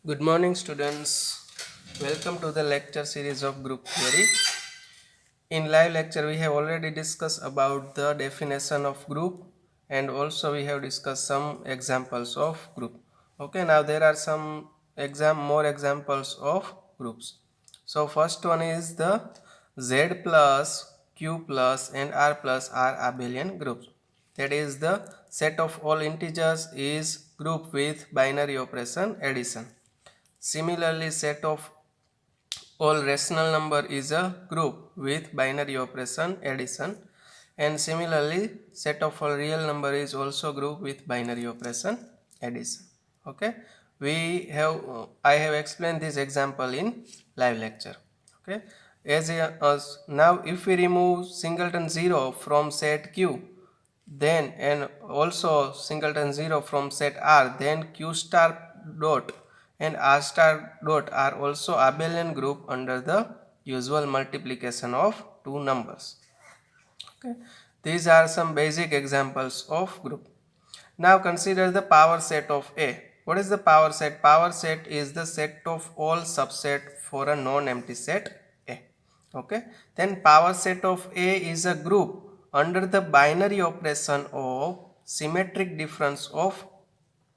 Good morning, students. Welcome to the lecture series of group theory. In live lecture, we have already discussed about the definition of group and also we have discussed some examples of group. Okay, now there are some more examples of groups. So first one is the Z plus Q plus and R plus are abelian groups. That is the set of all integers is group with binary operation addition. Similarly, set of all rational number is a group with binary operation addition, and similarly set of all real number is also group with binary operation addition. Okay, I have explained this example in live lecture. Okay, as now if we remove singleton 0 from set Q, then and also singleton 0 from set R, then Q star dot and R star dot are also abelian group under the usual multiplication of two numbers. Okay, these are some basic examples of group. Now consider the power set of A. What is the power set? Power set is the set of all subset for a non-empty set A. Okay, then power set of A is a group under the binary operation of symmetric difference of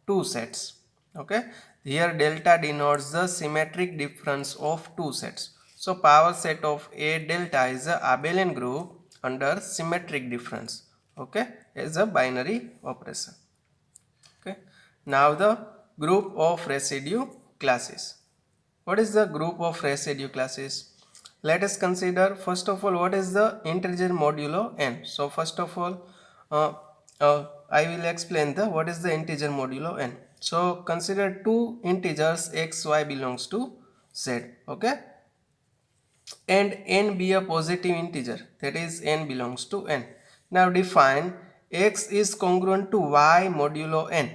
two sets. Okay, here delta denotes the symmetric difference of two sets. So power set of A delta is a abelian group under symmetric difference. Okay, as a binary operation. Okay, now the group of residue classes. What is the group of residue classes? Let us consider first of all what is the integer modulo n. So first of all I will explain the what is the integer modulo n. So consider two integers x y belongs to z. Okay, and n be a positive integer, that is n belongs to n. Now define x is congruent to y modulo n.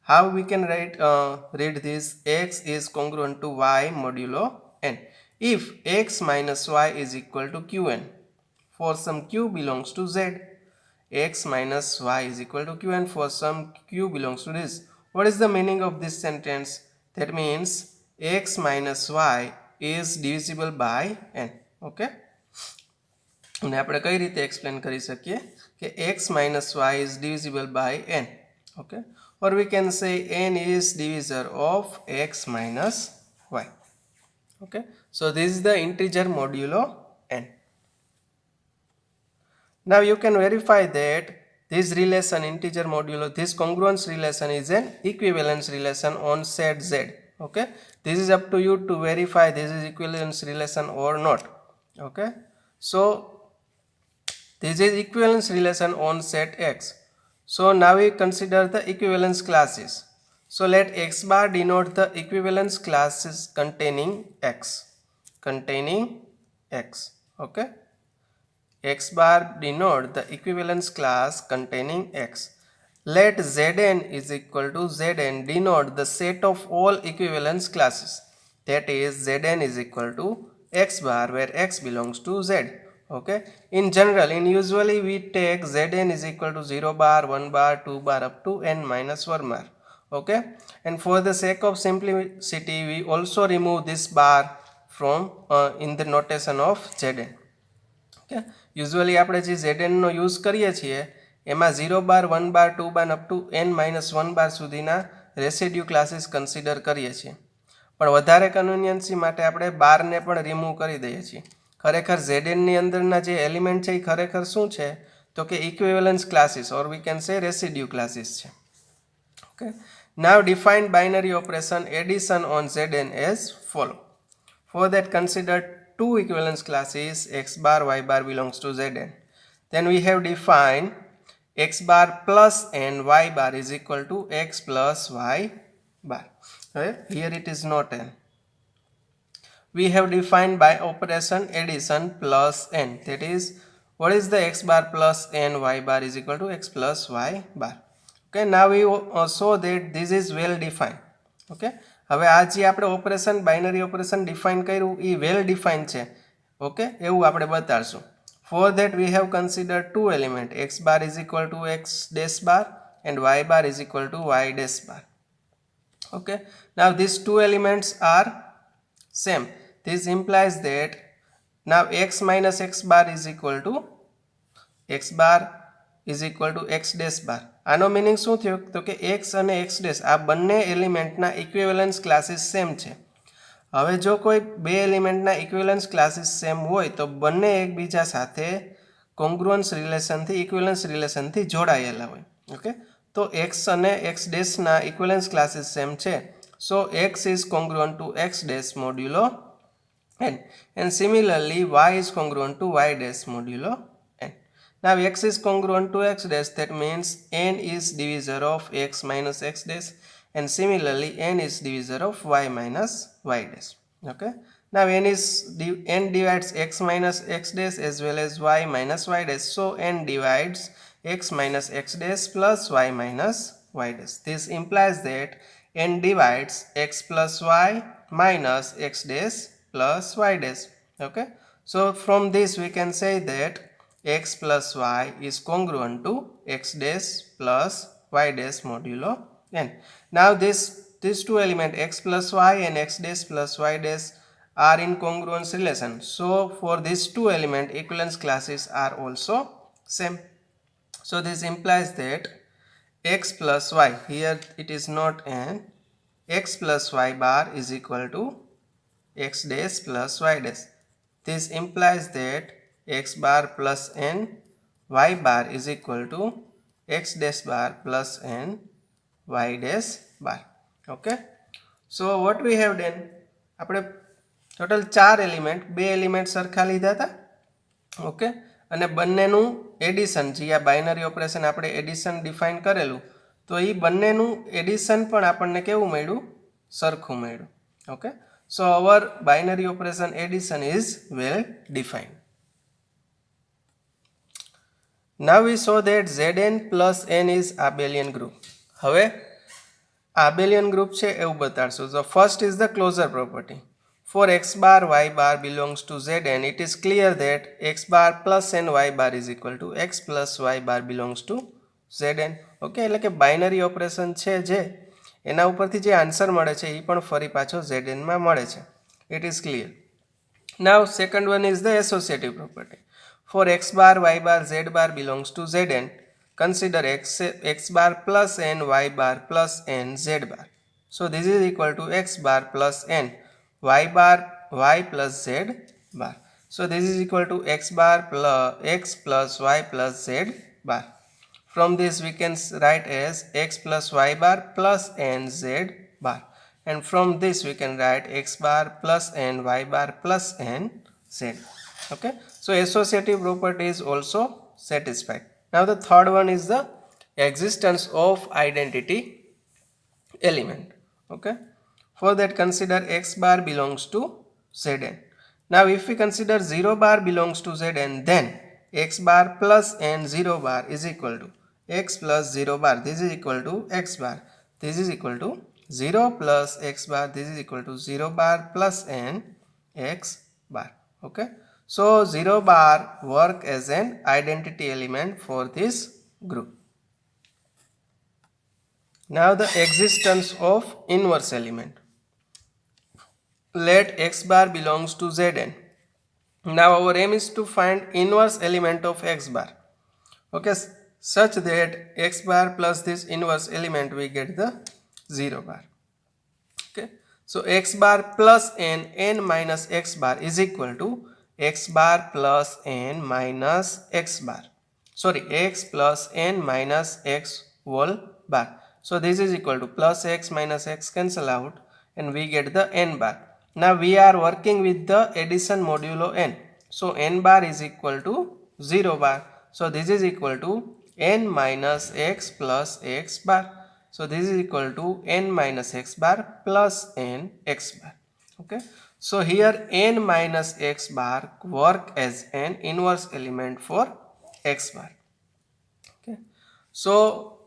How we can read this? X is congruent to y modulo n. If x minus y is equal to qn, for some q belongs to z, x minus y is equal to qn for some q belongs to this. What is the meaning of this sentence? That means x minus y is divisible by n. Okay, અને આપણે કઈ રીતે explain કરી શકીએ કે x minus y is divisible by n. Okay, or we can say n is divisor of x minus y. Okay, so this is the integer modulo n. Now you can verify that this relation integer modulo, this congruence relation is an equivalence relation on set z. Okay, this is up to you to verify this is equivalence relation or not. Okay, so this is equivalence relation on set X. So now we consider the equivalence classes. So let X bar denote the equivalence classes containing X. Containing X. Okay. X bar denote the equivalence class containing X. Let Zn is equal to Zn denote the set of all equivalence classes. That is Zn is equal to X bar where X belongs to Z. Okay, in general, in usually we take Zn is equal to 0 bar, 1 bar, 2 bar up to n minus 1 bar. Okay, and for the sake of simplicity we also remove this bar from in the notation of Zn. Okay, usually આપણે જે Zn નો use કરીએ છીએ એમાં 0 બાર 1 બાર 2 બાર up to n minus 1 બાર સુધીના residue classes consider કરીએ છીએ, પણ વધારે કન્વીનિયન્સી માટે આપણે બારને પણ રિમૂવ કરી દઈએ છીએ. ખરેખર Zn ની અંદરના જે એલિમેન્ટ છે એ ખરેખર શું છે તો કે equivalence classes or we can say residue classes છે. Okay, now define binary operation addition on Zn as follow. For that consider two equivalence classes x bar y bar belongs to Zn. Then we have defined x bar plus n y bar is equal to x plus y bar. Okay, here it is not n. We have defined by operation addition plus n, that is what is the x bar plus n y bar is equal to x plus y bar. Okay, now we saw that this is well defined. Okay, હવે આ જે આપણે operation binary operation define કર્યું એ વેલ define છે. Okay, એવું આપણે બતાડશું. For that we have considered two element, x bar is equal to x dash bar and y bar is equal to y dash bar. Okay, now these two elements are same. This implies that now x minus x bar is equal to x bar is equal to x dash bar. આનો meaning શું થયો તો કે x અને x dash આ બંને એલિમેન્ટના equivalence classes same છે. હવે જો કોઈ બે એલિમેન્ટના ઇક્વિવેલન્સ ક્લાસીસ સેમ હોય તો બંને એકબીજા સાથે કોંગ્રુઅન્સ રિલેશનથી ઇક્વિવેલન્સ રિલેશનથી જોડાયેલા હોય. ઓકે, તો x અને x ડેશના ઇક્વિવેલન્સ ક્લાસીસ સેમ છે. સો x is congruent to x dash modulo n, and similarly y is congruent to y dash modulo n. Now x is congruent to x dash, that means n is divisor of x minus x dash, and similarly n is divisor of y minus y dash. Okay, now n divides x minus x dash as well as y minus y dash, so n divides x minus x dash plus y minus y dash. This implies that n divides x plus y minus x dash plus y dash. Okay, so from this we can say that x plus y is congruent to x dash plus y dash modulo n. Now these two elements x plus y and x dash plus y dash are in congruence relation. So for these two elements equivalence classes are also same. So this implies that x plus y, here it is not n, x plus y bar is equal to x dash plus y dash. This implies that x bar plus n, y bar is equal to x dash bar plus n, y dash bar. Okay, so what we have done, આપણે total 4 element, બે element સરખા લીધા હતા. Okay, અને બંનેનું addition, જે આ binary operation આપણે એડિશન ડિફાઇન કરેલું, તો એ બંનેનું એડિશન પણ આપણને કેવું મળ્યું? સરખું મળ્યું. Okay, so our binary operation addition is well defined. Now we saw that Zn plus n is abelian group. હવે abelian group છે એવું બતાડશું. So first is the closure property. For x bar y bar belongs to Zn, it is clear that x bar plus n y bar is equal to x plus y bar belongs to Zn. Okay, એટલે કે binary operation છે જે એના ઉપરથી જે answer મળે છે એ પણ ફરી પાછો Zn માં મળે છે. It is clear. Now second one is the associative property. For x bar y bar z bar belongs to Zn, consider x bar plus n y bar plus n z bar. So this is equal to x bar plus n y bar y plus z bar. So this is equal to x bar plus x plus y plus z bar. From this we can write as x plus y bar plus n z bar, and from this we can write x bar plus n y bar plus n z. Okay, so associative property is also satisfied. Now the third one is the existence of identity element. Okay, for that consider x bar belongs to Zn. Now if we consider 0 bar belongs to Zn, then x bar plus n 0 bar is equal to x plus 0 bar, this is equal to x bar, this is equal to 0 plus x bar, this is equal to 0 bar plus n x bar. Okay, so 0 bar work as an identity element for this group. Now the existence of inverse element. Let x bar belongs to Zn. Now our aim is to find inverse element of x bar. Okay, such that x bar plus this inverse element we get the 0 bar. Okay, so x bar plus n minus x bar is equal to x bar plus n minus x bar, sorry, x plus n minus x whole bar. So this is equal to plus x minus x cancel out and we get the n bar. Now we are working with the addition modulo n, so n bar is equal to 0 bar. So this is equal to n minus x plus x bar. So this is equal to n minus x bar plus n x bar. Okay, so here n minus x bar work as an inverse element for x bar. Okay, so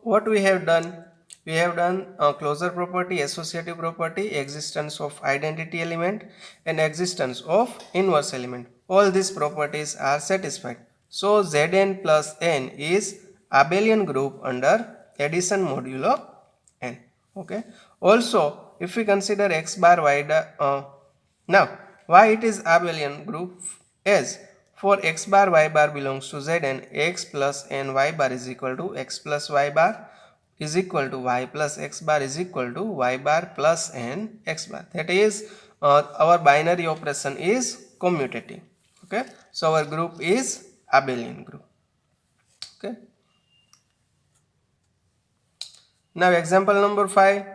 what we have done, we have done a closure property, associative property, existence of identity element and existence of inverse element. All these properties are satisfied. So Zn plus n is abelian group under addition modulo n. Okay, also if we consider x bar y now why it is abelian group, as for x bar y bar belongs to Zn, x plus n y bar is equal to x plus y bar is equal to y plus x bar is equal to y bar plus n x bar. That is our binary operation is commutative. Okay, so our group is abelian group. Okay, now example number 5.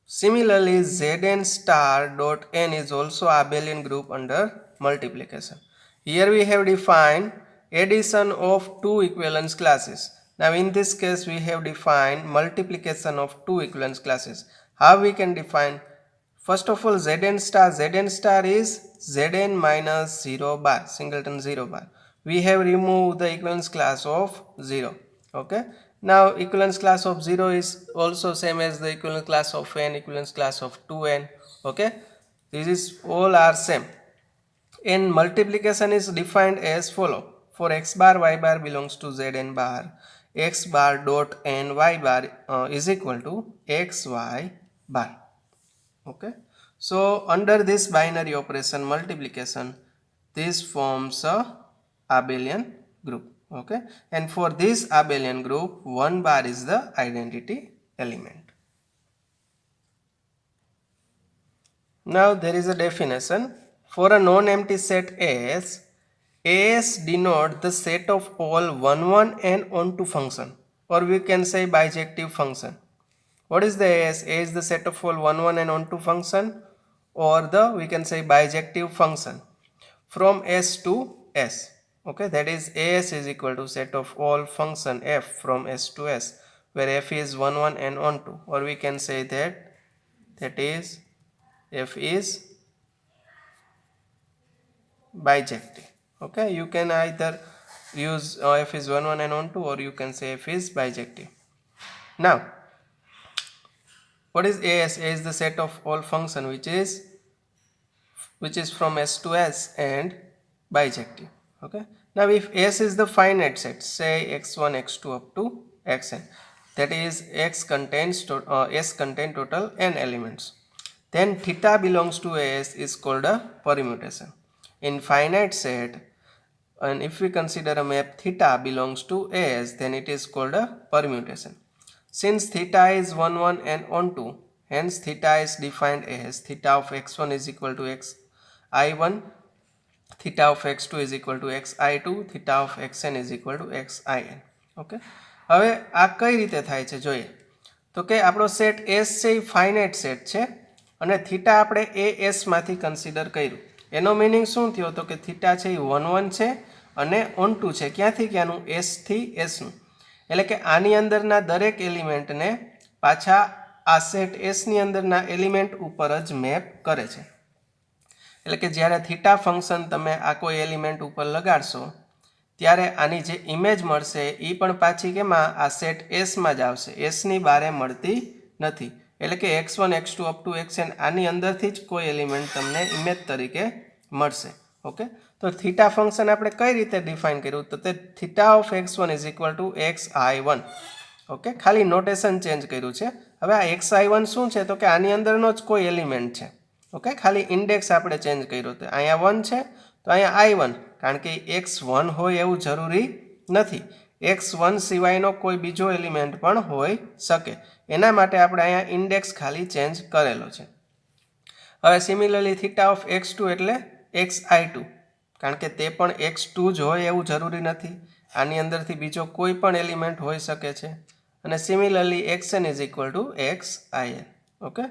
Similarly, Zn star dot n is also abelian group under multiplication. Here we have defined addition of two equivalence classes. Now in this case we have defined multiplication of two equivalence classes. How we can define? First of all, Zn star is Zn minus 0 bar, singleton 0 bar. We have removed the equivalence class of 0. Okay. Now equivalence class of 0 is also same as the equivalence class of n, equivalence class of 2n. Okay. This is all are same. And multiplication is defined as follow. For x bar y bar belongs to Zn bar, x bar dot n y bar is equal to x y bar. Okay, so under this binary operation multiplication, this forms a abelian group. Okay, and for this abelian group 1 bar is the identity element. Now there is a definition. For a non-empty set S, AS denotes the set of all 1, 1 and onto function, or we can say bijective function. What is the AS? A is the set of all 1, 1 and onto function, or the we can say bijective function from S to S. Okay, that is AS is equal to set of all function f from S to S, where f is 1, 1 and onto, or we can say that is f is bijective. Okay, you can either use f is 1, 1 and onto, or you can say f is bijective. Now what is AS? A is the set of all function which is from S to S and bijective. Okay. Now if S is the finite set, say x1, x2 up to xn, that is S contains total n elements, then theta belongs to AS is called a permutation. In finite set, and if we consider a map theta belongs to AS, then it is called a permutation. Since theta is 1, 1 and onto, hence theta is defined as theta of x1 is equal to xi1, theta of x2 is equal to xi2, theta of xn is equal to xin. Okay. હવે આ કઈ રીતે થાય છે જોઈએ તો કે આપણો સેટ S છે એ ફાઇનાઇટ સેટ છે અને થીટા આપણે AS માંથી કન્સિડર કર્યું. એનો મીનિંગ શું થયો તો કે થીટા છે એ 1, 1 છે અને ઓન2 છે. ક્યાંથી ક્યાંનું? S થી S નું. એટલે કે આની અંદરના દરેક એલિમેન્ટને પાછા આ સેટ S ની અંદરના એલિમેન્ટ ઉપર જ મેપ કરે છે. એટલે કે જ્યારે થીટા ફંક્શન તમે આ કોઈ એલિમેન્ટ ઉપર લગાડશો ત્યારે આની જે ઇમેજ મળશે એ પણ પાછી કેમાં? આ સેટ S માં જ આવશે, S ની બારે મળતી નથી. એટલે કે x1, x2 up to xn આની અંદરથી જ કોઈ એલિમેન્ટ તમને ઇમેજ તરીકે મળશે. ઓકે, તો થીટા ફંક્શન આપણે કઈ રીતે ડિફાઇન કર્યું તો તે theta of x1 is equal two xi1. Okay, ખાલી નોટેશન ચેન્જ કર્યું છે. હવે આ xi1 શું છે તો કે આની અંદરનો જ કોઈ એલિમેન્ટ છે. ઓકે, ખાલી ઇન્ડેક્સ આપણે ચેન્જ કર્યો તો અહીંયા 1 છે તો અહીંયા i1, કારણ કે x1 હોય એવું જરૂરી નથી. x1 સિવાયનો કોઈ બીજો એલિમેન્ટ પણ હોઈ શકે. એના માટે આપણે અહીંયા ઇન્ડેક્સ ખાલી ચેન્જ કરેલો છે. હવે સિમિલરલી થીટા ઓફ x2 એટલે xi2, કારણ કે તે પણ x2 જ હોય એવું જરૂરી નથી. આની અંદરથી બીજો કોઈ પણ એલિમેન્ટ હોઈ શકે છે. અને similarly xn is equal to xin. Okay,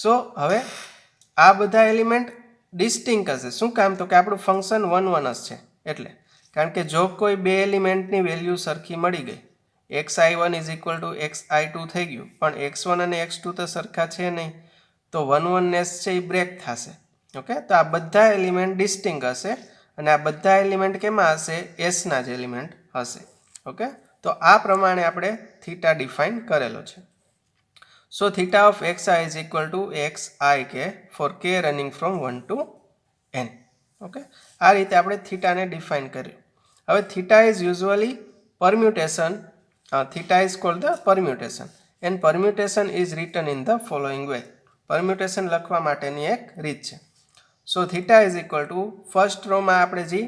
so હવે આ બધા એલિમેન્ટ ડિસ્ટિંક હશે. શું કામ? તો કે આપણું ફંક્શન 1, 1 જ છે એટલે. કારણ કે જો કોઈ બે એલિમેન્ટની વેલ્યુ સરખી મળી ગઈ, xi1 is equal two xi2 થઈ ગયું, પણ x1 અને x2 તો સરખા છે નહીં, તો 1, 1નેસ છે એ બ્રેક થશે. ઓકે, તો આ બધા એલિમેન્ટ ડિસ્ટિંક હશે અને આ બધા એલિમેન્ટ કેમાં હશે? એસના જ એલિમેન્ટ હશે. ઓકે, તો આ પ્રમાણે આપણે થીટા ડિફાઇન કરેલો છે. So theta of xi is equal to xik for k running from 1 to n. Okay, આ રીતે આપણે થીટાને ડિફાઇન કર્યું. હવે theta is usually permutation. Theta is called the permutation, and permutation is written in the following way. Permutation લખવા માટેની એક રીત છે. So theta is equal to first રોમાં આપણે જે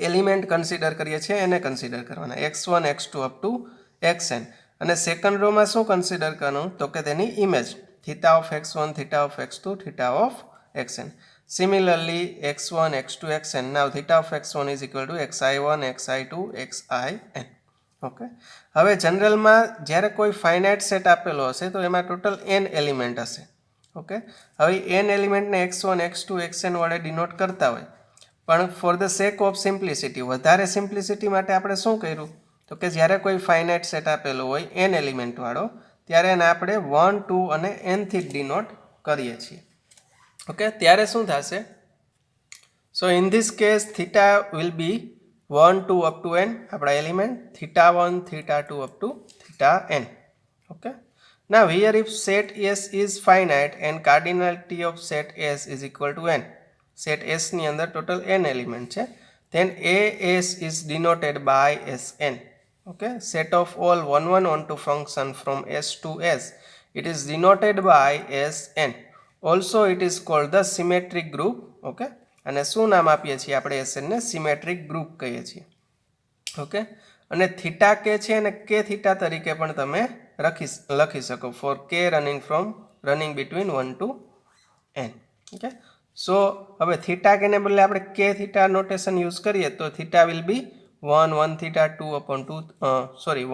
એલિમેન્ટ કન્સિડર કરીએ છીએ એને કન્સિડર કરવાના x1 x2 up to xn અને સેકન્ડ રોમાં શું કન્સિડર કરવાનું તો કે તેની image theta of x1 theta of x2 theta of xn. Similarly x1 x2 xn. Now theta of x1 is equal two xi1 xi2 xin. Okay, હવે જનરલમાં જ્યારે કોઈ finite set આપેલો હશે તો એમાં ટોટલ n એલિમેન્ટ હશે. ઓકે, હવે n એલિમેન્ટને x1 x2 xn વડે ડિનોટ કરતા હોય, પણ for the sec of simplicity, વધારે સિમ્પ્લિસિટી માટે આપણે શું કર્યું તો કે જ્યારે કોઈ ફાઇનાઇટ સેટ આપેલો હોય n એલિમેન્ટ વાળો ત્યારે એને આપણે 1 2 અને n થી ડિનોટ કરીએ છીએ. ઓકે, ત્યારે શું થશે? સો in this case theta will be 1 2 up to n આપણા element, theta 1 theta 2 up to theta n. Okay, now here if set S is finite and cardinality of set S is equal to n, set S ની અંદર total n element છે, then AS is denoted by Sn. Okay, set of all 1 1 onto function from S to S, it is denoted by Sn. Also it is called the symmetric group. Okay, અને શું નામ આપીએ છીએ આપણે Sn ને? Symmetric group કહીએ છીએ. Okay, અને થીટા કે છે અને કે થીટા તરીકે પણ તમે લખી શકો for k running between 1 to n. Okay, so હવે થીટા કેને બદલે આપણે કે થીટા નોટેશન યુઝ કરીએ તો theta will be 1 1 theta 2 upon 2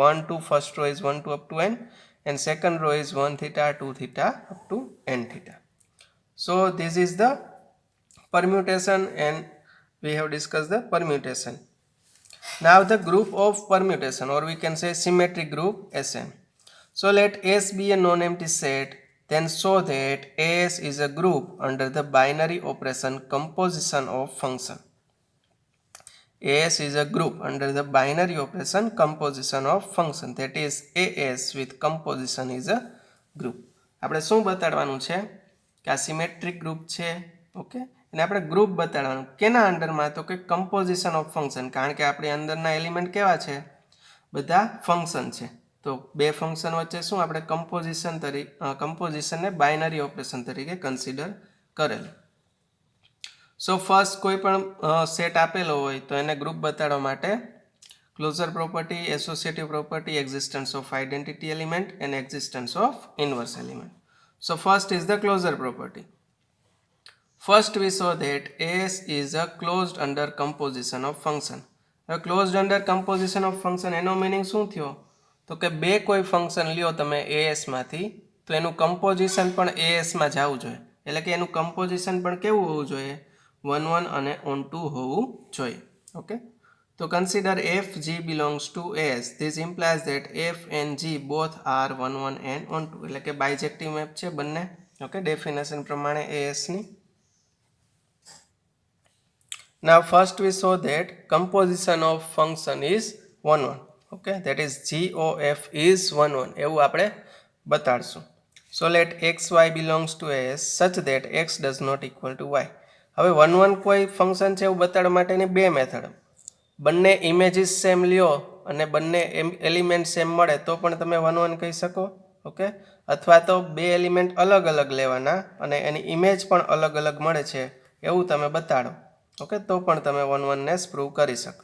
1 2 first row is 1 2 up to n and second row is 1 theta 2 theta up to n theta. So this is the permutation and we have discussed the permutation. Now the group of permutation, or we can say symmetric group Sn. So let S be a non-empty set, then show that AS is a group under the binary operation composition of function. AS is a group under the binary operation composition of function, that is AS with composition is a group. આપણે શું બતાડવાનું છે કે આ symmetric group છે. Okay, અને આપણે group બતાડવાનું કેના અંડરમાં તો કે કમ્પોઝિશન ઓફ ફંક્શન, કારણ કે આપણી અંદરના એલિમેન્ટ કેવા છે? બધા ફંક્શન છે. તો બે ફંક્શન વચ્ચે શું આપણે કમ્પોઝિશનને બાઇનરી ઓપરેશન તરીકે કન્સિડર કરેલું. સો ફર્સ્ટ કોઈ પણ સેટ આપેલો હોય તો એને ગ્રુપ બતાડવા માટે closure property, associative property, existence of identity element and existence of inverse element. So first is the closure property. First we saw that AS is a closed under composition of function. હવે closed under composition of function એનો meaning શું થયો તો કે બે કોઈ function લ્યો તમે AS માંથી તો એનું કમ્પોઝિશન પણ AS માં જવું જોઈએ, એટલે કે એનું કમ્પોઝિશન પણ કેવું હોવું જોઈએ? 1 1 અને on 2 હોવું જોઈએ. ઓકે, તો consider f g belongs to AS. This implies that f and g both are 1 1 and on 2, એટલે કે બાયજેક્ટિવ મેપ છે બંને. ઓકે, ડેફિનેશન પ્રમાણે AS ની. Now first we saw that composition of function is 1 1. Okay, that is GOF is 1 1 એવું આપણે બતાડશું. So let xy belongs to AS such that x does not equal to y. હવે 1 1 કોઈ function છે એવું બતાડવા માટેની બે મેથડ. બંને ઇમેજીસ સેમ લ્યો અને બંને એલિમેન્ટ સેમ મળે તો પણ તમે 1 1 કહી શકો. ઓકે, અથવા તો બે એલિમેન્ટ અલગ અલગ લેવાના અને એની ઇમેજ પણ અલગ અલગ મળે છે એવું તમે બતાડો. ઓકે, તો પણ તમે 1 1 ને પ્રૂવ કરી શકો.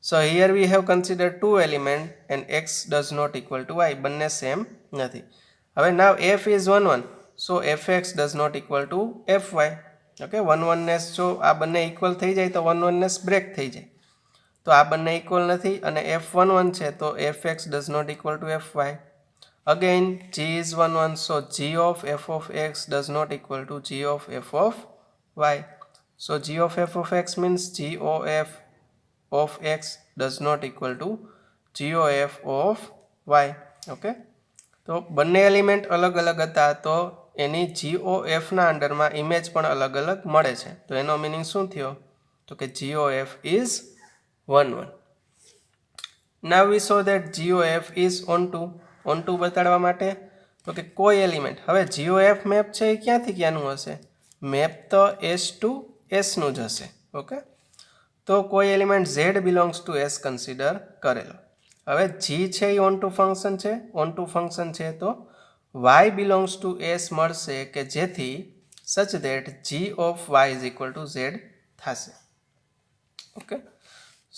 So here we have consider two element and x does not equal to y, બંને સેમ નથી. હવે now f is 1 1, so fx does not equal to fy. Okay, 1 1 ને જો આ બંને ઇક્વલ થઈ જાય તો 1 1 ને બ્રેક થઈ જાય, તો આ બંને ઇક્વલ નથી અને f 1 1 છે તો fx does not equal to fy. Again g is 1 1, so g of f of x does not equal to g of f of y. So g of f of x means g of x does not equal to g of y. Okay, તો બંને element અલગ અલગ હતા તો એની GOF ના અંડરમાં image પણ અલગ અલગ મળે છે. તો એનો મીનિંગ શું થયો તો કે GOF is 1 1. Now we saw that GOF is on 2 બતાડવા માટે તો કે કોઈ એલિમેન્ટ, હવે GOF મેપ છે એ ક્યાંથી ક્યાંનું હશે? મેપ તો S to S નું જ હશે. ઓકે, તો કોઈ element Z belongs to S consider કરેલો. હવે G છે એ ઓન ટુ ફંક્શન છે, તો y belongs to s મળશે કે જેથી such that g of y is equal to z થશે. Okay,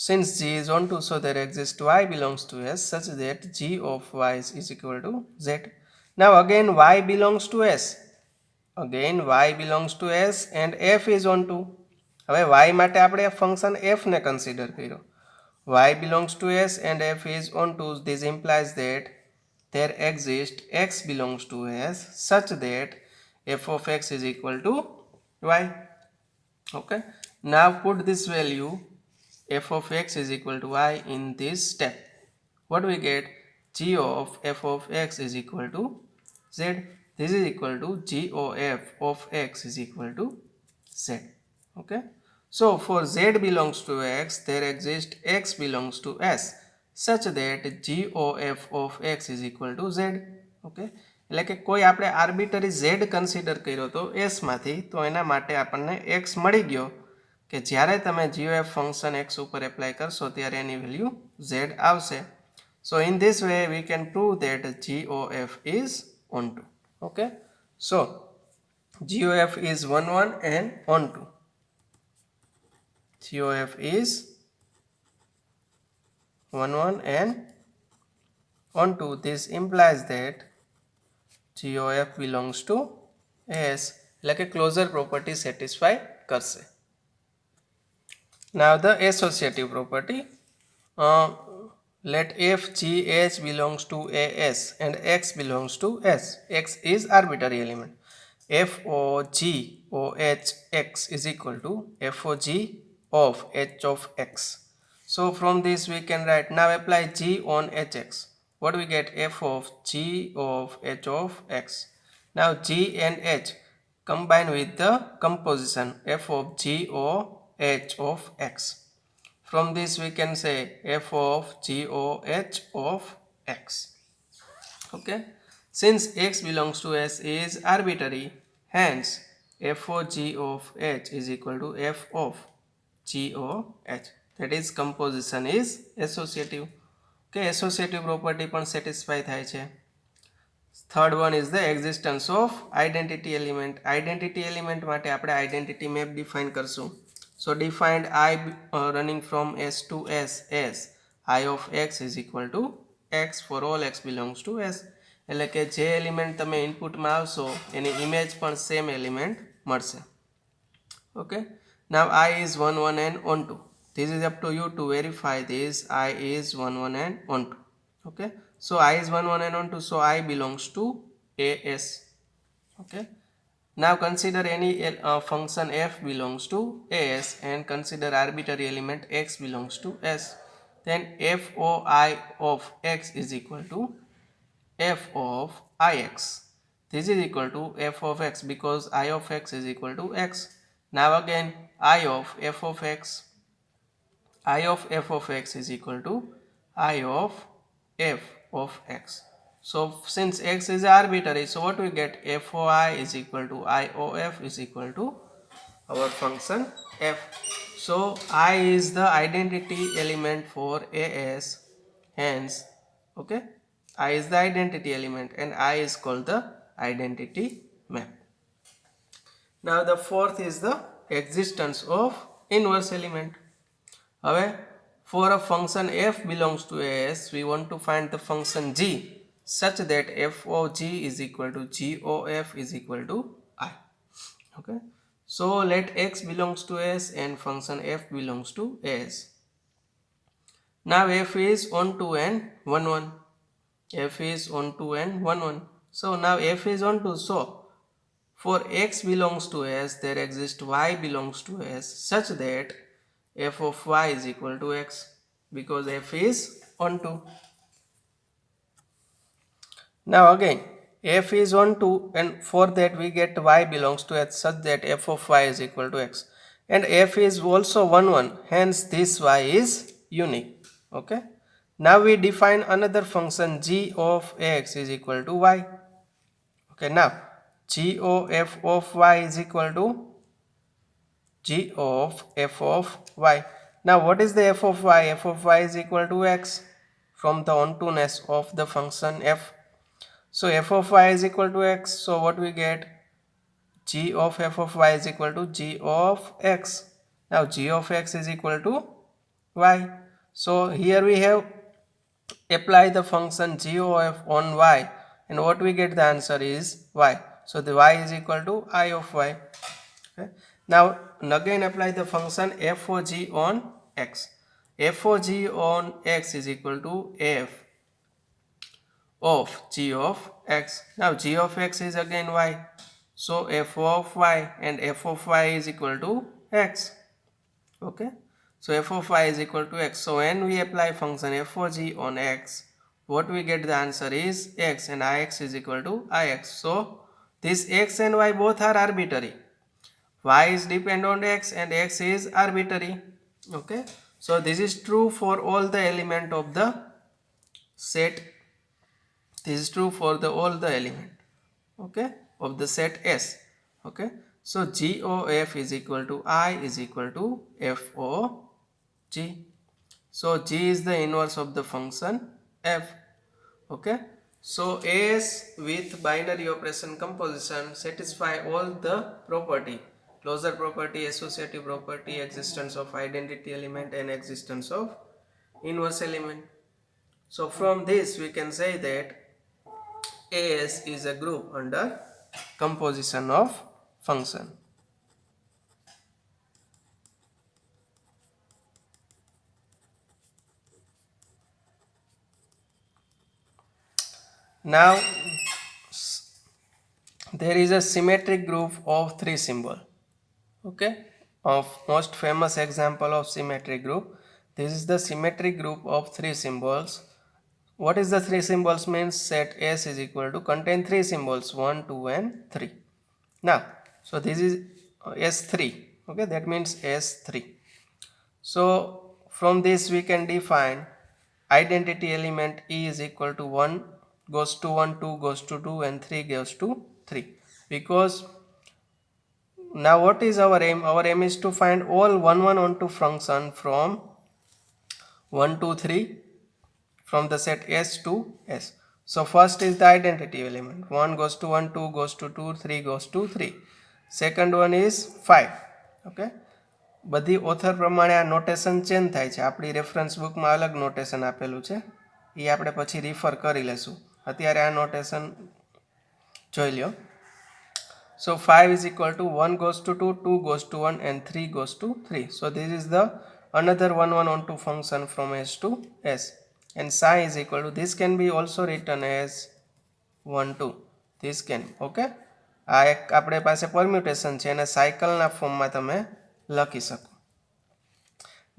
since g is onto, so there exists y belongs to s such that g of y is equal to z. Now again y belongs to s, again y belongs to s and f is onto. હવે y માટે આપણે function f ને consider કર્યો. y belongs to s and f is onto. This implies that there exists x belongs to s such that f of x is equal to y. Okay, now put this value f of x is equal to y in this step. What do we get? G of f of x is equal to z. This is equal to g of x is equal to z. Okay, so for z belongs to x, there exists x belongs to s such that g of x is equal to z. Okay, એટલે કે કોઈ આપણે arbitrary z consider કર્યો તો s માંથી, તો એના માટે આપણને x મળી ગયો કે જ્યારે તમે g(f) ફંક્શન x ઉપર એપ્લાય કરશો ત્યારે એની વેલ્યુ z આવશે. So in this way we can prove that g(f) is onto. Okay, so g(f) is 1 1 and onto. g(f) is 1 1 and onto. This implies that g(f) belongs to s, એટલે કે closure property satisfy કરશે. Now the associative property, let f g h belongs to as and x belongs to s. X is arbitrary element. f o g o h x is equal to f o g of h of x. So from this we can write, now apply g on hx. What do we get? F of g of h of x. Now g and h combine with the composition f of g o h of x. From this we can say f of g o h of x. Okay, since x belongs to s is arbitrary, hence f o g of h is equal to f of g o h. That is, composition is associative. Okay, associative property પણ satisfy થાય છે. Third one is the existence of identity element. Identity element માટે આપણે identity map define કરશું. So defined I running from s to s as I of x is equal to x for all x belongs to s. એટલે કે જે element તમે ઇનપુટમાં આવશો એની image પણ સેમ એલિમેન્ટ મળશે. Okay, now I is 1 1 and onto. This is up to you to verify this. I is 1 1 and onto. Okay, so I is 1 1 and onto, so I belongs to as. Okay, now consider any function f belongs to as and consider arbitrary element x belongs to s. Then f o I of x is equal to f of ix. This is equal to f of x because I of x is equal to x. Now again I of f of x, I of f of x is equal to I of f of x. So since x is arbitrary, so what we get? F o I is equal to I o f is equal to our function f. So I is the identity element for as, hence, okay, I is the identity element and I is called the identity map. Now the fourth is the existence of inverse element. હવે for a function f belongs to as, we want to find the function g such that f of g is equal to g of f is equal to I. Okay, so let x belongs to s and function f belongs to as. Now f is onto and 1 1. F is onto and 1 1. So now f is onto, so for x belongs to s, there exists y belongs to s such that f of y is equal to x because f is onto. Now again f is onto, and for that we get y belongs to s such that f of y is equal to x, and f is also 1 1, hence this y is unique. Okay, now we define another function g of x is equal to y. Okay, now g of f of y is equal to g of f of y. Now what is the f of y? F of y is equal to x from the ontoness of the function f. So f of y is equal to x. So what we get? G of f of y is equal to g of x. Now g of x is equal to y. So here we have apply the function g of on y, and what we get, the answer is y. So the y is equal to I of y. Okay. Now again apply the function f of g on x. F of g on x is equal to f of g of x. Now g of x is again y. So f of y, and f of y is equal to x. Okay. So f of y is equal to x. So when we apply function f of g on x, what we get, the answer is x, and ix is equal to ix. So this x and y both are arbitrary. Y is depend on x and x is arbitrary. Okay. So this is true for all the element of the set. This is true for the all the element, okay, of the set S. Okay. So G of f is equal to I is equal to f of g. So g is the inverse of the function f. Okay. So S with binary operation composition satisfy all the property: closure property, associative property, existence of identity element, and existence of inverse element. So from this we can say that AS is a group under composition of function. Now there is a symmetric group of three symbols. Okay, of most famous example of symmetric group. This is the symmetric group of three symbols. What is the three symbols means? Set S is equal to contain three symbols 1, 2 and 3. Now, so this is S3. Okay, that means S3. So from this we can define identity element E is equal to 1 goes to 1, 2 goes to 2 and 3 goes to 3. Because now what is our aim? Our aim is to find all 1, 1 onto function from 1 to 3 from the set S to S. So first is the identity element. 1 goes to 1, 2 goes to 2, 3 goes to 3. Second one is 5. Okay. બધી author પ્રમાણે આ notation change થાય છે. આપણી reference બુકમાં અલગ notation આપેલું છે, એ આપણે પછી રિફર કરી લેશું. અત્યારે આ નોટેશન જોઈ લ્યો. So 5 is equal to 1 goes to 2, 2 goes to 1 and 3 goes to 3. So this is the another 1, 1 onto function from S to S. And psi is equal to, this can be also written as 1, 2. This can, okay. આ એક આપણે પાસે permutation છે, એને સાયકલના ફોર્મમાં તમે લખી શકો.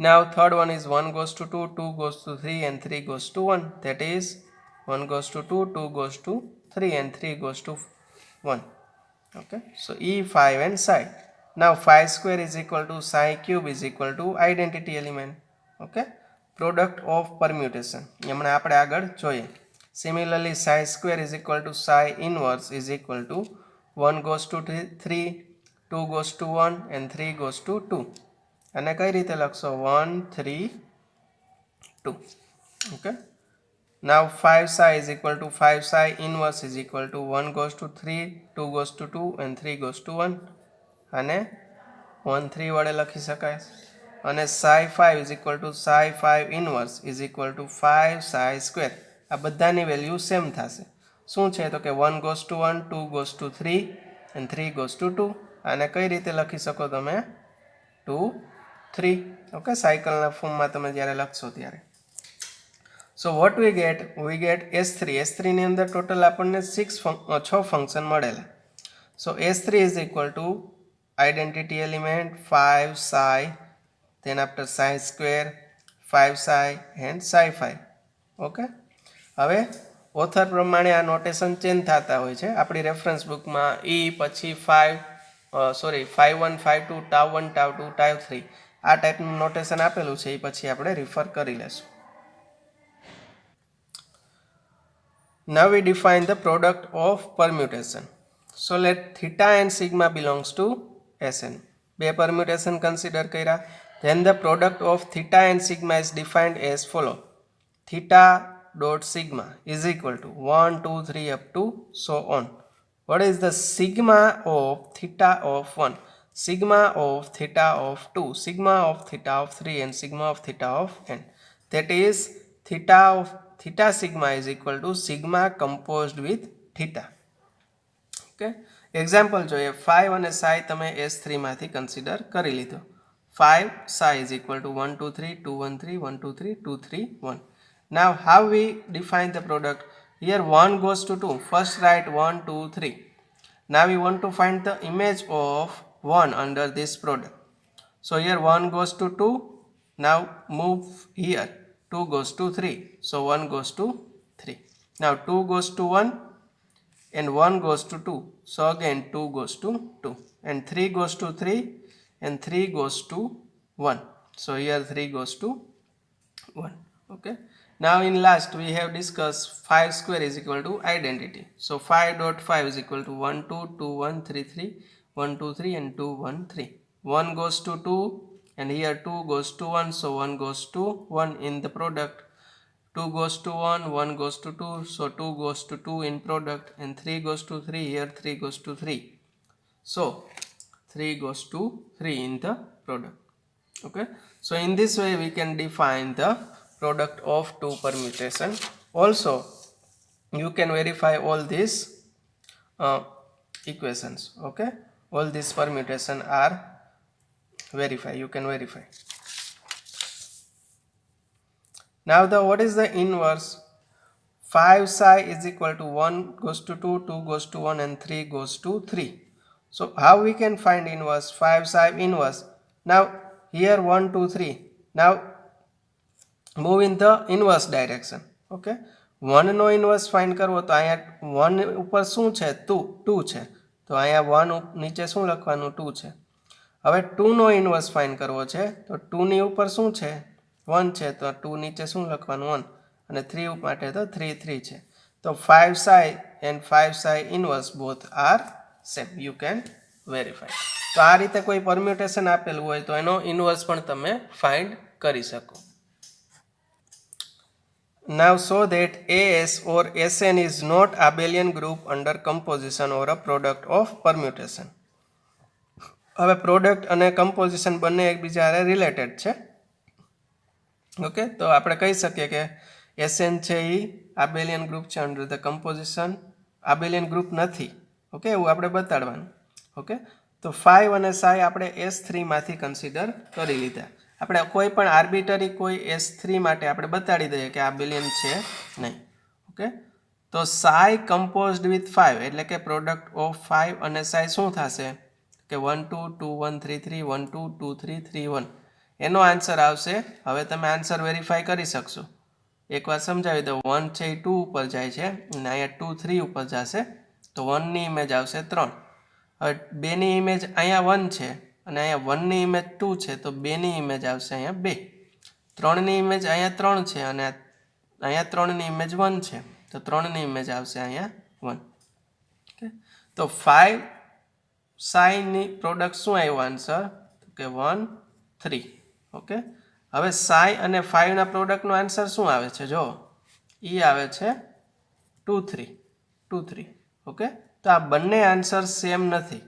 Now third one is 1 goes to 2, 2 goes to 3 and 3 goes to 1. That is 1 goes to 2, 2 goes to 3 and 3 goes to 1. Okay. So E, 5 and psi. Now phi square is equal to psi cube is equal to identity element. Okay. Product of permutation. એમણે આપણે આગળ જોઈએ. Similarly psi square is equal to psi inverse is equal to 1 goes to 3, 2 goes to 1 and 3 goes to 2. અને કઈ રીતે લખશો? 1, 3, 2. Okay. Now 5 psi is equal to 5 psi inverse is equal to 1 goes to 3, 2 goes to 2 and 3 goes to 1. અને 1, 3 વડે લખી શકાય. અને psi 5 is equal to psi 5 inverse is equal to 5 psi square. આ બધાની વેલ્યુ સેમ થશે. શું છે? તો કે 1 goes to 1, 2 goes to 3 and 3 goes to 2. આને કઈ રીતે લખી શકો તમે? 2, 3. ઓકે, સાયકલના ફોર્મમાં તમે જ્યારે લખશો ત્યારે. So what we get? We get S3. S3 ની અંદર ટોટલ આપણને 6 ફંક્શન મળેલા. So S3 is equal to identity element 5 psi, then after psi square 5 psi and psi 5. Okay. હવે ઓથર પ્રમાણે આ નોટેશન ચેન્જ થતા હોય છે. આપણી રેફરન્સ બુકમાં E પછી 5 1 5 2 tau 1 tau 2 tau 3 આ ટાઈપનું નોટેશન આપેલું છે, એ પછી આપણે રિફર કરી લેશું. Now we define the product of permutation. So let theta and sigma belongs to Sn. બે permutation consider કર્યા. Then the product of theta and sigma is defined as follow. Theta dot sigma is equal to 1, 2, 3 up to so on. What is the sigma of theta of 1, sigma of theta of 2, sigma of theta of 3 and sigma of theta of n? That is theta sigma is equal to sigma composed with theta. Okay, example જોઈએ 5 અને psi તમે S3 માંથી consider કરી લીધો. 5 psi is equal to 1 2 3 2 1 3 1 2 3 2 3 1. Now how we define the product? Here 1 goes to 2. First write 1 2 3. Now we want to find the image of 1 under this product. So here 1 goes to 2. Now move here. 2 goes to 3. So 1 goes to 3. Now 2 goes to 1 and 1 goes to 2. So again 2 goes to 2 and 3 goes to 3 and 3 goes to 1. So here 3 goes to 1. Okay. Now in last we have discussed 5 square is equal to identity. So 5.5 is equal to 1 2 2 1 3 3 1 2 3 and 2 1 3. 1 goes to 2 and here 2 goes to 1. So 1 goes to 1 in the product. 2 goes to 1, 1 goes to 2, so 2 goes to 2 in product and 3 goes to 3, here 3 goes to 3. So 3 goes to 3 in the product. Okay, so in this way we can define the product of two permutation. Also you can verify all these equations. Okay, all these permutation are verified, you can verify. Now what is the inverse? 5 psi is equal to 1 goes to 2, 2 goes to 1 and 3 goes to 3. So how we can find inverse? 5 psi inverse. Now here 1 2 3. Now move in the inverse direction. Okay, 1 no inverse find કરવો તો અહીંયા 1 ઉપર શું છે 2 છે, તો અહીંયા 1 નીચે શું લખવાનું 2 છે. હવે 2 નો inverse find કરવો છે તો 2 ની ઉપર શું છે 1 છે, તો 2 નીચે શું લખવાનું 1 અને 3 માટે તો 3 3 છે. તો 5 psi and 5 psi inverse both are same, you can verify. તો આ રીતે કોઈ પરમ્યુટેશન આપેલું હોય તો એનો ઇન્વર્સ પણ તમે ફાઇન્ડ કરી શકો. Now show that AS or SN is not abelian group under composition or a product of permutation. હવે પ્રોડક્ટ અને કમ્પોઝિશન બંને એકબીજા હારે રિલેટેડ છે. ઓકે, તો આપણે કહી શકીએ કે SN છે એ આબેલિયન ગ્રુપ છે અંડર ધ કમ્પોઝિશન, આબેલિયન ગ્રુપ નથી. ઓકે, એવું આપણે બતાડવાનું. ઓકે, તો 5 અને psi આપણે S3 માંથી કન્સિડર કરી લીધા. આપણે કોઈ પણ આર્બિટરી કોઈ S3 માટે આપણે બતાડી દઈએ કે આબેલિયન છે નહીં. ઓકે, તો psi કમ્પોઝડ વિથ 5 એટલે કે પ્રોડક્ટ ઓફ 5 અને psi શું થશે કે 1 2 2 1 3 3 1 2 2 3 3 1. એનો આન્સર આવશે. હવે તમે આન્સર વેરીફાઈ કરી શકશો. એકવાર સમજાવી દઉં. 1 છે એ 2 ઉપર જાય છે અને અહીંયા 2 3 ઉપર જશે તો 1 ની ઇમેજ આવશે 3. હવે 2 ની ઇમેજ અહીંયા 1 છે અને અહીંયા 1 ની ઇમેજ 2 છે તો 2 ની ઇમેજ આવશે અહીંયા 2. 3 ની ઇમેજ અહીંયા 3 છે અને અહીંયા 3 ની ઇમેજ 1 છે તો 3 ની ઇમેજ આવશે અહીંયા 1. ઓકે, તો 5 psi ની પ્રોડક્ટ શું આવ્યો આન્સર કે 1 3. ઓકે, હવે psi અને 5 ના પ્રોડક્ટનો આન્સર શું આવે છે જો એ આવે છે 2 3 2 3. ઓકે, તો આ બંને આન્સર સેમ નથી.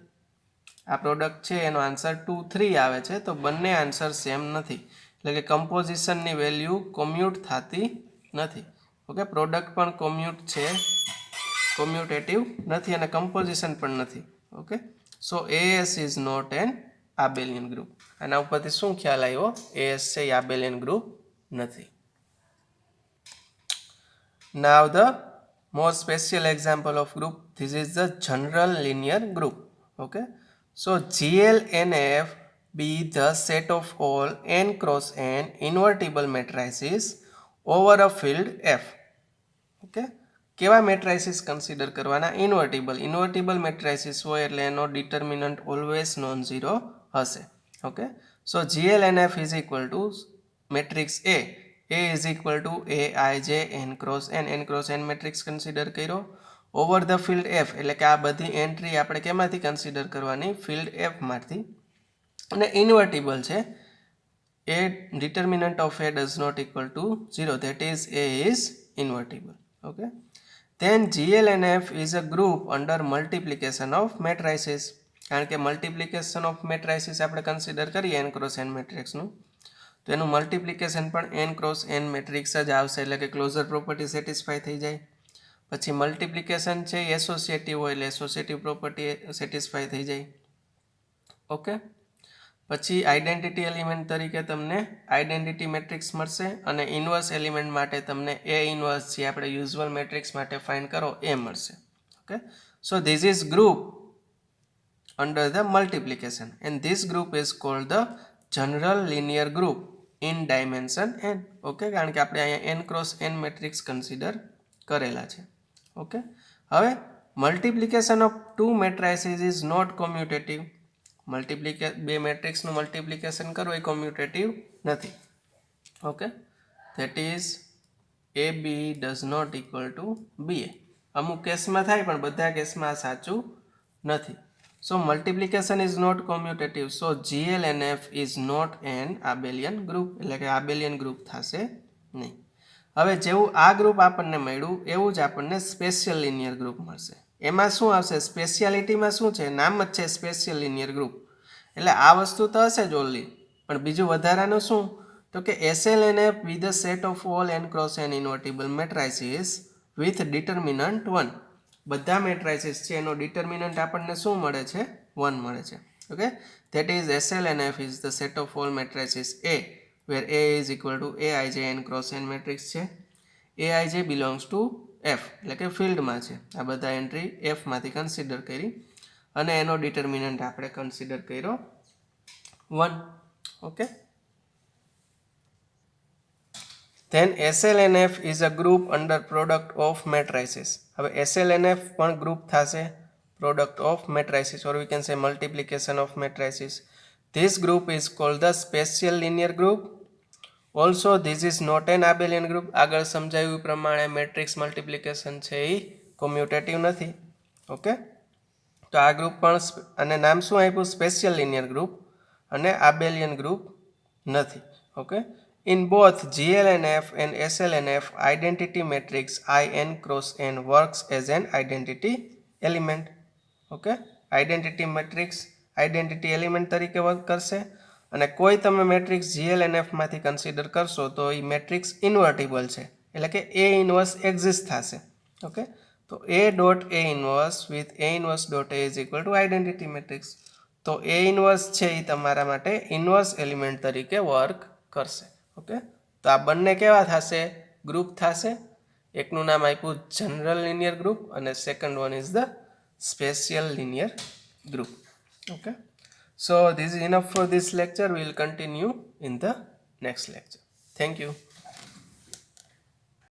આ પ્રોડક્ટ છે એનો આન્સર 2 3 આવે છે તો બંને આન્સર સેમ નથી, એટલે કે કમ્પોઝિશનની વેલ્યુ કોમ્યુટ થતી નથી. ઓકે, પ્રોડક્ટ પણ કોમ્યુટેટિવ નથી અને કમ્પોઝિશન પણ નથી. Okay, so AS is not an abelian group. આના ઉપરથી શું ખ્યાલ આવ્યો? AS છે એ આબેલિયન ગ્રુપ નથી. Now the more special example of group, this is the general linear group. Okay, so GLNF be the set of all n cross n invertible matrices over a field F. Okay, કેવા મેટ્રાઇસિસ consider કરવાના? Invertible મેટ્રાઇસિસ હોય એટલે એનો determinant always non zero હશે. Okay, so GLNF is equal two matrix A is equal two AIJ n cross n matrix consider કર્યો over the field F, એટલે કે આ બધી એન્ટ્રી આપણે કેમાંથી કન્સિડર કરવાની? ફિલ્ડ F માંથી. અને ઇન્વર્ટિબલ છે, A determinant of A does not equal to 0, that is A is invertible. Okay. Then GLNF is a group under multiplication of matrices. કારણ કે મલ્ટિપ્લિકેશન ઓફ મેટ્રાઇસિસ આપણે કન્સિડર કરીએ n cross n મેટ્રિક્સનું, તો એનું મલ્ટિપ્લિકેશન પણ n cross n matrix જ આવશે, એટલે કે ક્લોઝર પ્રોપર્ટી સેટિસ્ફાઈ થઈ જાય. પછી મલ્ટિપ્લિકેશન છે એસોસિએટિવ હોય એટલે એસોસિએટિવ પ્રોપર્ટી સેટિસ્ફાઈ થઈ જાય. ઓકે. પછી આઈડેન્ટિટી એલિમેન્ટ તરીકે તમને આઈડેન્ટિટી મેટ્રિક્સ મળશે અને ઇન્વર્સ એલિમેન્ટ માટે તમને એ ઇન્વર્સ જે આપણે યુઝ્યુઅલ મેટ્રિક્સ માટે ફાઇન્ડ કરો એ મળશે. Okay. So this is group under the multiplication and this group is called the general linear group in dimension n. Okay, કારણ કે આપણે અહીંયા n cross n matrix consider કરેલા છે. ઓકે. હવે multiplication of two matrices is not commutative. બે મેટ્રિક્સનું multiplication કરવું એ કોમ્યુટેટિવ નથી. Okay. That is AB does not equal to BA. અમુક કેસમાં થાય પણ બધા કેસમાં સાચું નથી. So multiplication is not commutative. So GLNF is not an abelian group. એટલે કે abelian group થશે નહીં. હવે જેવું આ ગ્રુપ આપણને મળ્યું એવું જ આપણને સ્પેશિયલ લિનિયર ગ્રુપ મળશે. એમાં શું આવશે? સ્પેશિયાલિટીમાં શું છે? નામ જ છે સ્પેશિયલ લિનિયર ગ્રુપ. એટલે આ વસ્તુ તો હશે જ ઓનલી, પણ બીજું વધારાનું શું? તો કે SLNF with the set of all n cross n invertible matrices with determinant 1. બધા મેટ્રાઇસીસ છે એનો ડિટર્મિનન્ટ આપણને શું મળે છે? 1 મળે છે. Okay. That is SLNF is the set of all matrices A where A is equal to Aij n cross n matrix છે. Aij belongs to F, એટલે કે ફિલ્ડમાં છે. આ બધા એન્ટ્રી F માંથી કન્સિડર કરી અને એનો ડિટર્મિનન્ટ આપણે કન્સિડર કર્યો 1. Okay. Then SLNF is a group under product of matrices. હવે SLNF પણ ગ્રુપ થશે product of matrices, or we can say multiplication of matrices. This group is called the special linear group. Also this is not an abelian group. આગળ સમજાયું પ્રમાણે matrix multiplication છે એ commutative નથી. Okay. તો આ group પણ અને નામ શું આપ્યું? સ્પેશિયલ લિનિયર ગ્રુપ અને આબેલિયન ગ્રુપ નથી. Okay. In both GLNF and SLNF, identity matrix IN cross n works as an identity element. Okay? Identity matrix identity element તરીકે વર્ક કરશે અને કોઈ તમે મેટ્રિક્સ GLNF માંથી કન્સિડર કરશો તો એ મેટ્રિક્સ ઇન્વર્ટિબલ છે, એટલે કે A ઇન્વર્સ એક્ઝિસ્ટ થશે. ઓકે. તો A dot A inverse with A inverse dot A is equal two identity matrix. તો A ઇન્વર્સ છે એ તમારા માટે ઇન્વર્સ એલિમેન્ટ તરીકે વર્ક કરશે. ઓકે. તો આ બંને કેવા થશે? ગ્રુપ થશે. એકનું નામ આપ્યું જનરલ લિનિયર ગ્રુપ અને second one is the special linear group. Okay. So this is enough for this lecture. We will continue in the next lecture. Thank you.